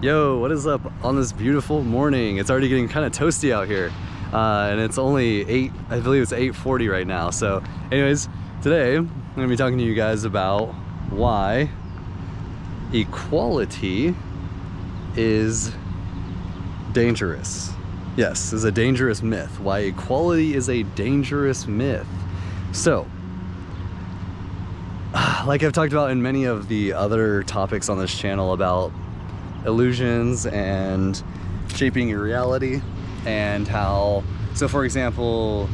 Yo, what is up on this beautiful morning? It's already getting kind of toasty out here. And it's only 8, I believe it's 8:40 right now. So anyways, today I'm gonna be talking to you guys about why equality is dangerous. Yes, is a dangerous myth. Why equality is a dangerous myth. So, like I've talked about in many of the other topics on this channel about illusions and shaping your reality, and how, so for example,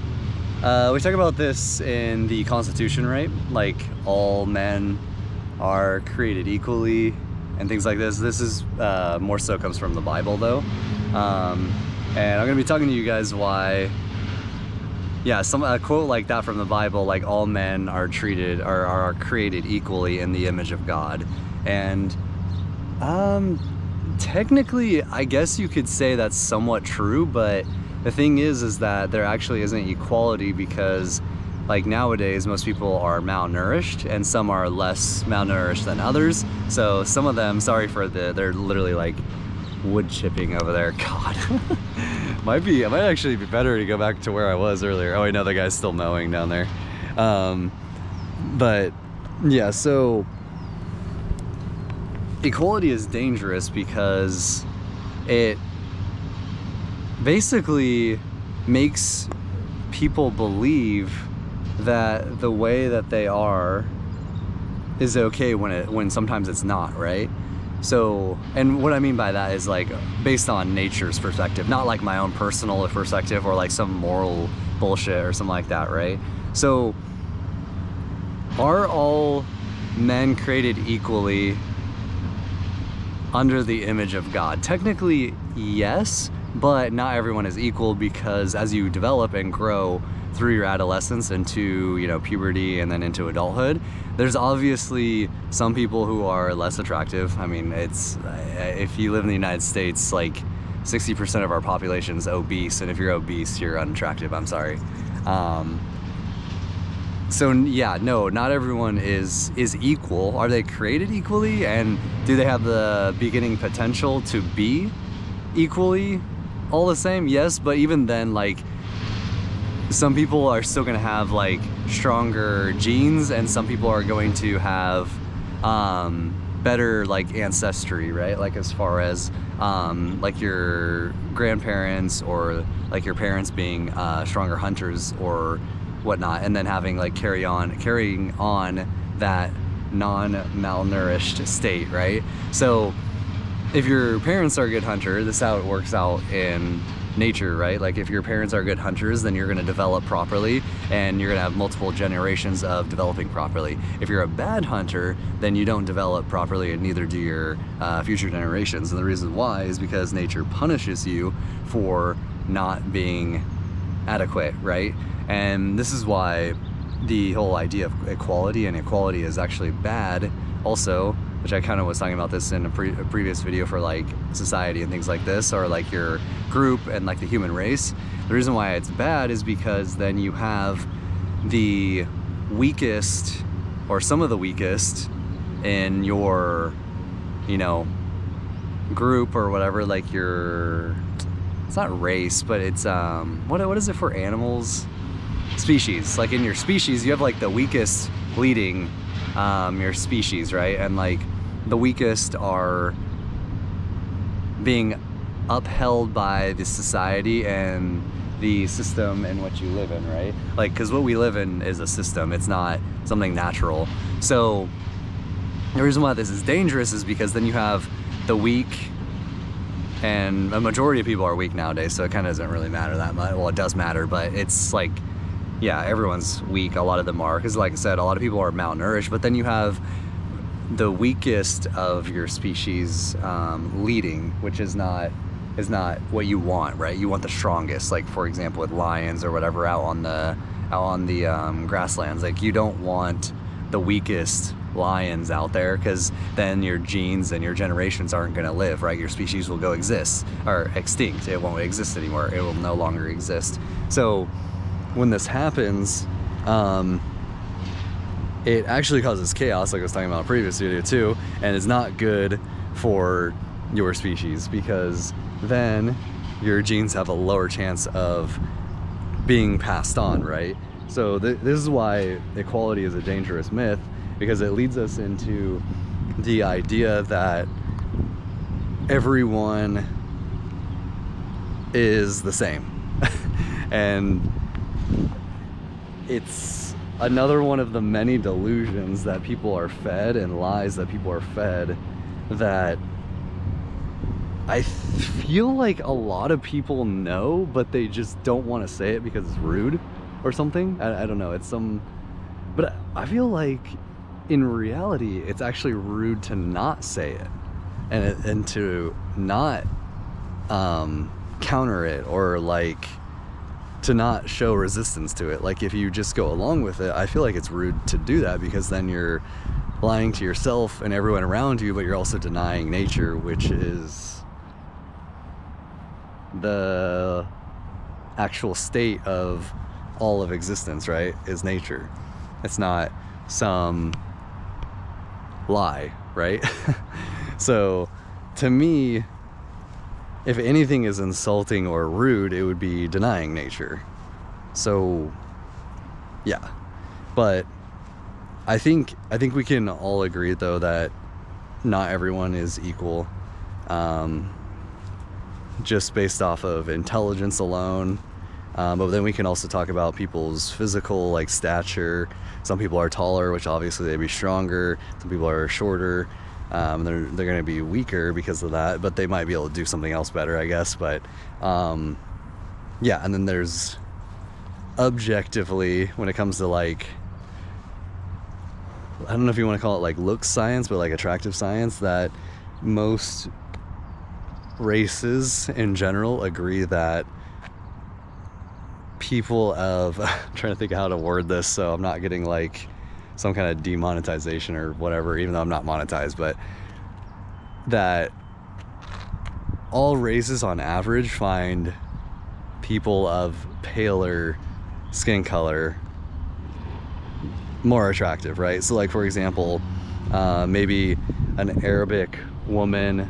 we talk about this in the Constitution, right? Like all men are created equally and things like this. This is more so comes from the Bible though. And I'm gonna be talking to you guys why, yeah, a quote like that from the Bible, like all men are treated, are created equally in the image of God. And technically, I guess you could say that's somewhat true, but the thing is that there actually isn't equality, because like nowadays most people are malnourished and some are less malnourished than others. So some of them, sorry for they're literally like wood chipping over there. God. It might actually be better to go back to where I was earlier. Oh, I know the guy's still mowing down there. But yeah, so equality is dangerous because it basically makes people believe that the way that they are is okay when sometimes it's not, right? So, and what I mean by that is like based on nature's perspective, not like my own personal perspective or like some moral bullshit or something like that, right? So, are all men created equally under the image of God? Technically, yes, but not everyone is equal, because as you develop and grow through your adolescence into, you know, puberty and then into adulthood, there's obviously some people who are less attractive. I mean, it's, if you live in the United States, like 60% of our population is obese, and if you're obese, you're unattractive, I'm sorry. So yeah, no, not everyone is equal. Are they created equally, and do they have the beginning potential to be equally all the same? Yes, but even then, like, some people are still gonna have like stronger genes, and some people are going to have better like ancestry, right? Like as far as like your grandparents or like your parents being stronger hunters or whatnot, and then having like carrying on that non-malnourished state, right? So if your parents are a good hunter, this is how it works out in nature, right? Like if your parents are good hunters, then you're going to develop properly, and you're going to have multiple generations of developing properly. If you're a bad hunter, then you don't develop properly, and neither do your future generations. And the reason why is because nature punishes you for not being adequate, right? And this is why the whole idea of equality and equality is actually bad also, which I kind of was talking about this in a previous video for like society and things like this, or like your group and like the human race. The reason why it's bad is because then you have the weakest, or some of the weakest in your, you know, group or whatever, like your, it's not race, but it's, what is it for animals? Species. Like in your species, you have like the weakest leading your species, right? And like the weakest are being upheld by the society and the system in which you live in, right? Like, because what we live in is a system, it's not something natural. So the reason why this is dangerous is because then you have the weak, and a majority of people are weak nowadays, so it kind of doesn't really matter that much. Well, it does matter, but it's like, yeah, everyone's weak. A lot of them are, because like I said, a lot of people are malnourished. But then you have the weakest of your species leading, which is not what you want, right? You want the strongest. Like for example, with lions or whatever out on the grasslands, like you don't want the weakest lions out there, because then your genes and your generations aren't going to live, right? Your species will go extinct. It won't exist anymore. It will no longer exist. So when this happens, it actually causes chaos, like I was talking about in a previous video too, and it's not good for your species, because then your genes have a lower chance of being passed on, right? So this is why equality is a dangerous myth, because it leads us into the idea that everyone is the same. And it's another one of the many delusions that people are fed, and lies that people are fed, that I feel like a lot of people know, but they just don't want to say it because it's rude or something. I don't know, it's some, but I feel like in reality it's actually rude to not say it, and to not counter it, or like to not show resistance to it. Like if you just go along with it, I feel like it's rude to do that, because then you're lying to yourself and everyone around you, but you're also denying nature, which is the actual state of all of existence, right? Is nature. It's not some lie, right? So to me, if anything is insulting or rude, it would be denying nature. So yeah, but I think we can all agree though that not everyone is equal, just based off of intelligence alone. But then we can also talk about people's physical, like stature. Some people are taller, which obviously they'd be stronger. Some people are shorter. They're going to be weaker because of that, but they might be able to do something else better, I guess. But yeah, and then there's objectively, when it comes to like, I don't know if you want to call it like look science, but like attractive science, that most races in general agree that people of I'm trying to think of how to word this so I'm not getting like some kind of demonetization or whatever, even though I'm not monetized, but that all races on average find people of paler skin color more attractive, right? So like for example, maybe an Arabic woman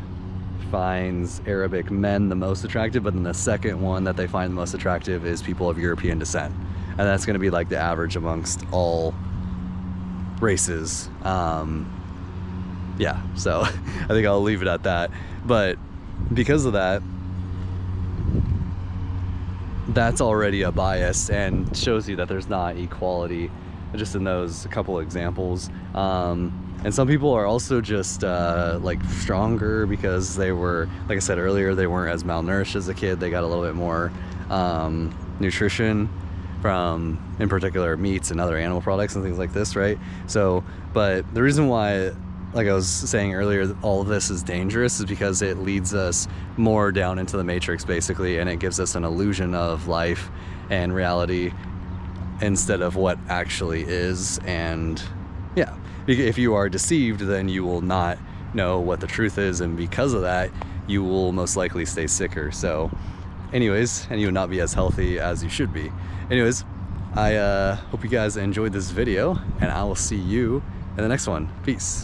finds Arabic men the most attractive, but then the second one that they find the most attractive is people of European descent, and that's going to be like the average amongst all races. Yeah, so I think I'll leave it at that. But because of that, that's already a bias and shows you that there's not equality just in those couple examples. And some people are also just like stronger because they were, like I said earlier, they weren't as malnourished as a kid. They got a little bit more nutrition from, in particular, meats and other animal products and things like this, right? So, but the reason why, like I was saying earlier, all of this is dangerous is because it leads us more down into the matrix, basically, and it gives us an illusion of life and reality instead of what actually is. And yeah, if you are deceived, then you will not know what the truth is, and because of that, you will most likely stay sicker. So anyways, and you will not be as healthy as you should be. Anyways, I hope you guys enjoyed this video, and I will see you in the next one. Peace.